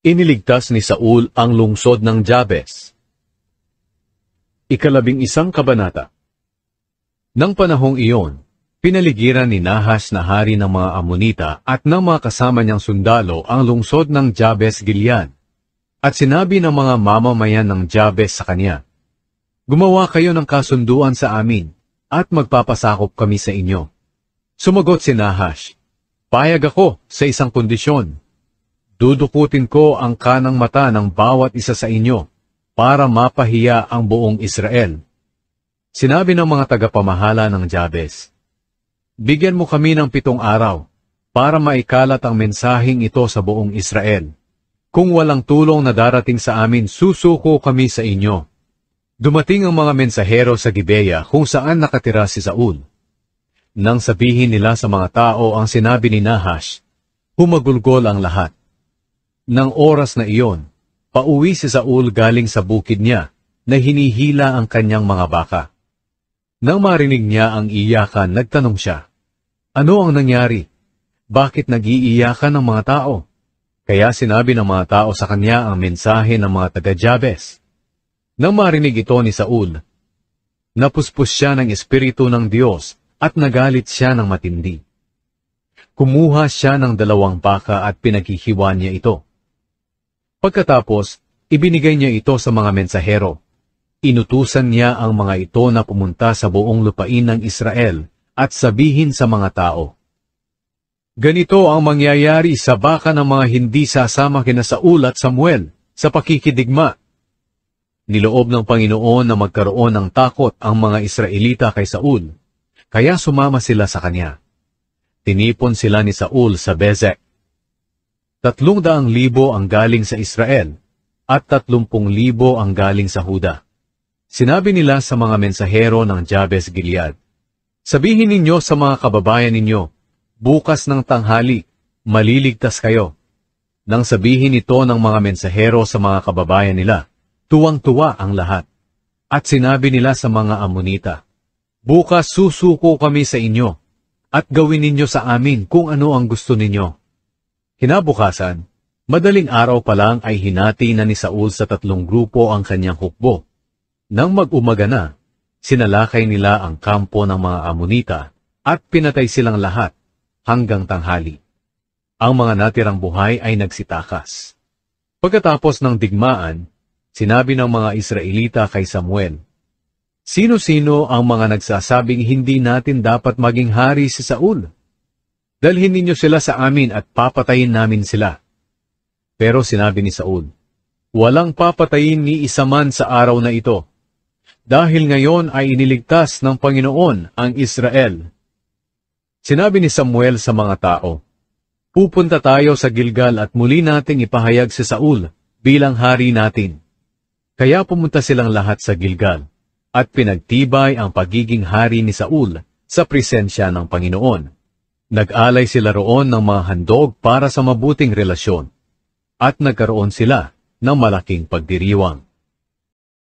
Iniligtas ni Saul ang lungsod ng Jabes. 11 kabanata. Nang panahong iyon, pinaligiran ni Nahash na hari ng mga Amonita at ng mga kasama niyang sundalo ang lungsod ng Jabes Gilead. At sinabi ng mga mamamayan ng Jabes sa kanya, "Gumawa kayo ng kasunduan sa amin, at magpapasakop kami sa inyo." Sumagot si Nahash, "Payag ako sa isang kondisyon. Dudukutin ko ang kanang mata ng bawat isa sa inyo para mapahiya ang buong Israel." Sinabi ng mga tagapamahala ng Jabes, "Bigyan mo kami ng 7 araw para maikalat ang mensaheng ito sa buong Israel. Kung walang tulong na darating sa amin, susuko kami sa inyo." Dumating ang mga mensahero sa Gibeya kung saan nakatira si Saul. Nang sabihin nila sa mga tao ang sinabi ni Nahash, humagulgol ang lahat. Nang oras na iyon, pauwi si Saul galing sa bukid niya na hinihila ang kanyang mga baka. Nang marinig niya ang iyakan, nagtanong siya, "Ano ang nangyari? Bakit nag-iiyakan ng mga tao?" Kaya sinabi ng mga tao sa kanya ang mensahe ng mga taga-Jabes. Nang marinig ito ni Saul, napuspos siya ng Espiritu ng Diyos at nagalit siya ng matindi. Kumuha siya ng 2 baka at pinaghihiwa niya ito. Pagkatapos, ibinigay niya ito sa mga mensahero. Inutusan niya ang mga ito na pumunta sa buong lupain ng Israel at sabihin sa mga tao, "Ganito ang mangyayari sa baka ng mga hindi sasama kina Saul at Samuel sa pakikidigma." Niloob ng Panginoon na magkaroon ng takot ang mga Israelita kay Saul, kaya sumama sila sa kanya. Tinipon sila ni Saul sa Bezek. 300,000 ang galing sa Israel, at 30,000 ang galing sa Huda. Sinabi nila sa mga mensahero ng Jabes Gilead, "Sabihin ninyo sa mga kababayan ninyo, bukas ng tanghali, maliligtas kayo." Nang sabihin ito ng mga mensahero sa mga kababayan nila, tuwang-tuwa ang lahat. At sinabi nila sa mga Amonita, "Bukas susuko kami sa inyo, at gawin ninyo sa amin kung ano ang gusto ninyo." Kinabukasan, madaling araw pa lang ay hinati na ni Saul sa 3 grupo ang kanyang hukbo. Nang mag-umaga na, sinalakay nila ang kampo ng mga Amonita at pinatay silang lahat hanggang tanghali. Ang mga natirang buhay ay nagsitakas. Pagkatapos ng digmaan, sinabi ng mga Israelita kay Samuel, "Sino-sino ang mga nagsasabing hindi natin dapat maging hari si Saul? Dalhin ninyo sila sa amin at papatayin namin sila." Pero sinabi ni Saul, "Walang papatayin ni isa man sa araw na ito, dahil ngayon ay iniligtas ng Panginoon ang Israel." Sinabi ni Samuel sa mga tao, "Pupunta tayo sa Gilgal at muli nating ipahayag si Saul bilang hari natin." Kaya pumunta silang lahat sa Gilgal, at pinagtibay ang pagiging hari ni Saul sa presensya ng Panginoon. Nag-alay sila roon ng mga handog para sa mabuting relasyon, at nagkaroon sila ng malaking pagdiriwang.